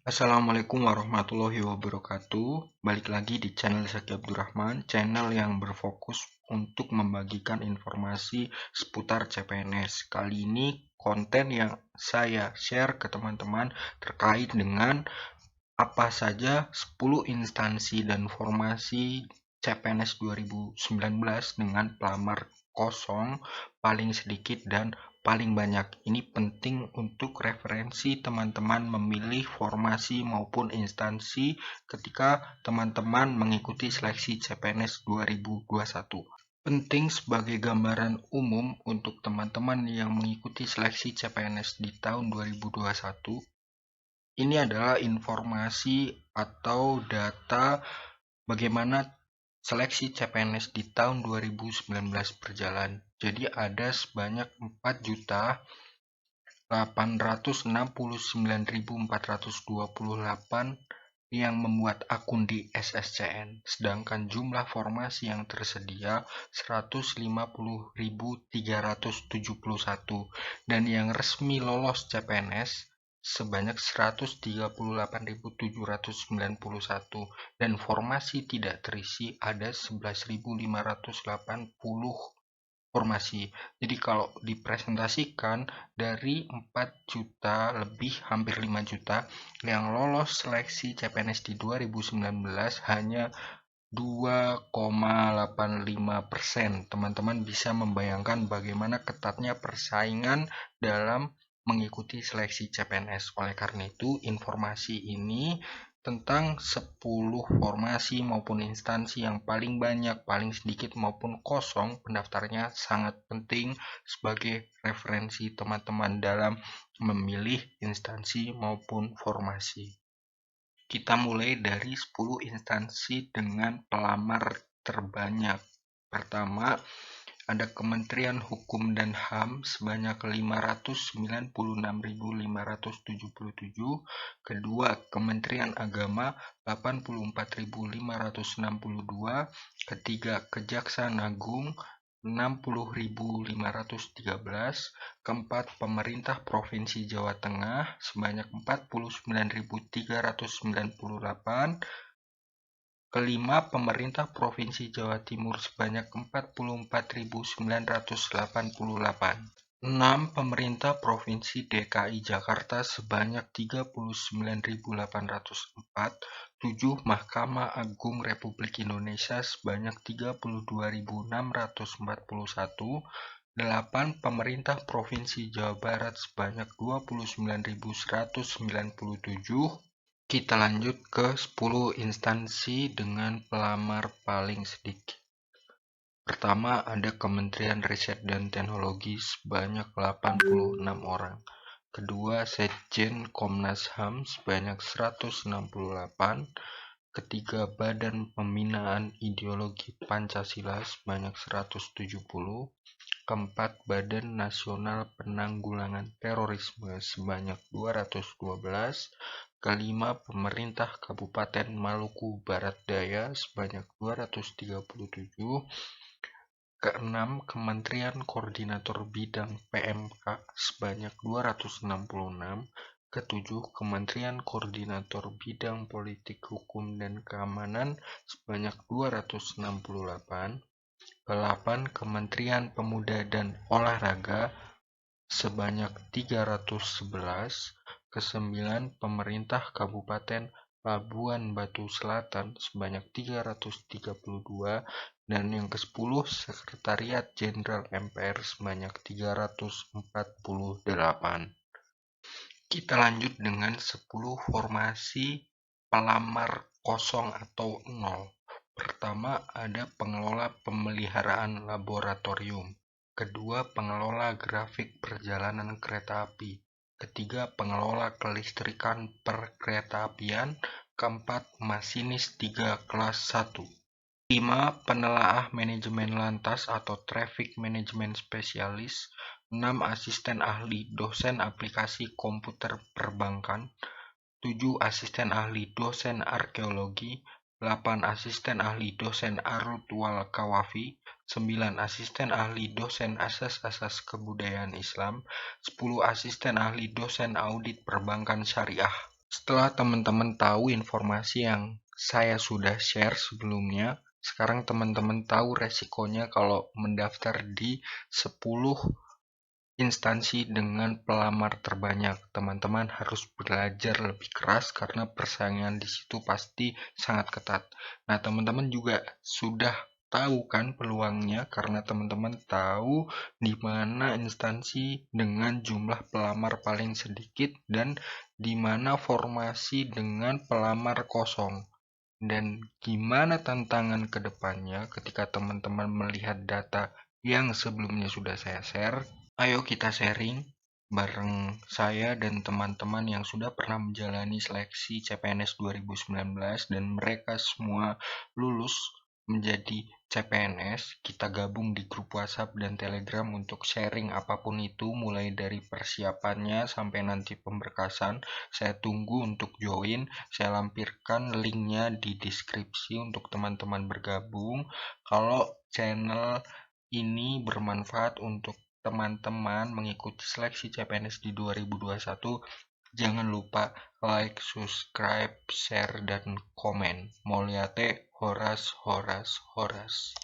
Assalamualaikum warahmatullahi wabarakatuh. Balik lagi di channel Zaki Abdurrahman, channel yang berfokus untuk membagikan informasi seputar CPNS. Kali ini konten yang saya share ke teman-teman terkait dengan apa saja 10 instansi dan formasi CPNS 2019 dengan pelamar kosong paling sedikit dan paling banyak. Ini penting untuk referensi teman-teman memilih formasi maupun instansi ketika teman-teman mengikuti seleksi CPNS 2021. Penting sebagai gambaran umum untuk teman-teman yang mengikuti seleksi CPNS di tahun 2021. Ini adalah informasi atau data bagaimana seleksi CPNS di tahun 2019 berjalan. Jadi ada sebanyak 4.869.428 yang membuat akun di SSCN, sedangkan jumlah formasi yang tersedia 150.371 dan yang resmi lolos CPNS sebanyak 138.791 dan formasi tidak terisi ada 11.580 formasi. Jadi kalau dipresentasikan dari 4 juta lebih hampir 5 juta yang lolos seleksi CPNS di 2019 hanya 2,85%. Teman-teman bisa membayangkan bagaimana ketatnya persaingan dalam mengikuti seleksi CPNS. Oleh karena itu, informasi ini tentang 10 formasi maupun instansi yang paling banyak, paling sedikit maupun kosong pendaftarnya sangat penting sebagai referensi teman-teman dalam memilih instansi maupun formasi. Kita mulai dari 10 instansi dengan pelamar terbanyak. Pertama, ada Kementerian Hukum dan HAM sebanyak 596.577. Kedua, Kementerian Agama 84.562. Ketiga, Kejaksaan Agung 60.513. Keempat, Pemerintah Provinsi Jawa Tengah sebanyak 49.398. Kelima, Pemerintah Provinsi Jawa Timur sebanyak 44.988. 6. Pemerintah Provinsi DKI Jakarta sebanyak 39.804. 7. Mahkamah Agung Republik Indonesia sebanyak 32.641. 8. Pemerintah Provinsi Jawa Barat sebanyak 29.197. Kita lanjut ke 10 instansi dengan pelamar paling sedikit. Pertama, ada Kementerian Riset dan Teknologi sebanyak 86 orang. Kedua, Sekjen Komnas HAM sebanyak 168. Ketiga, Badan Pembinaan Ideologi Pancasila sebanyak 170. Keempat, Badan Nasional Penanggulangan Terorisme sebanyak 212. Kelima, Pemerintah Kabupaten Maluku Barat Daya sebanyak 237. Keenam, Kementerian Koordinator Bidang PMK sebanyak 266. Ketujuh, Kementerian Koordinator Bidang Politik Hukum dan Keamanan sebanyak 268. 8. Kementerian Pemuda dan Olahraga sebanyak 311. Ke-9, Pemerintah Kabupaten Labuan Batu Selatan sebanyak 332. Dan yang ke-10, Sekretariat Jenderal MPR sebanyak 348. Kita lanjut dengan 10 formasi pelamar kosong atau 0. Pertama, ada pengelola pemeliharaan laboratorium. Kedua, pengelola grafik perjalanan kereta api. Ketiga, pengelola kelistrikan perkeretaapian. Keempat, masinis 3 kelas 1. 5. Penelaah manajemen lantas atau traffic management spesialis. 6. Asisten ahli dosen aplikasi komputer perbankan. 7. Asisten ahli dosen arkeologi. 8. Asisten ahli dosen arut wal kawafi. 9. Asisten ahli dosen asas-asas kebudayaan Islam. 10. Asisten ahli dosen audit perbankan syariah. Setelah teman-teman tahu informasi yang saya sudah share sebelumnya, sekarang teman-teman tahu resikonya kalau mendaftar di 10 instansi dengan pelamar terbanyak. Teman-teman harus belajar lebih keras karena persaingan di situ pasti sangat ketat. Nah, teman-teman juga sudah tahu kan peluangnya karena teman-teman tahu di mana instansi dengan jumlah pelamar paling sedikit dan di mana formasi dengan pelamar kosong. Dan gimana tantangan ke depannya ketika teman-teman melihat data yang sebelumnya sudah saya share? Ayo kita sharing bareng saya dan teman-teman yang sudah pernah menjalani seleksi CPNS 2019 dan mereka semua lulus menjadi CPNS. Kita gabung di grup WhatsApp dan Telegram untuk sharing apapun itu, mulai dari persiapannya sampai nanti pemberkasan. Saya tunggu untuk join. Saya lampirkan linknya di deskripsi untuk teman-teman bergabung. Kalau channel ini bermanfaat untuk teman-teman mengikuti seleksi CPNS di 2021, jangan lupa like, subscribe, share, dan komen. Molyate Horas Horas Horas.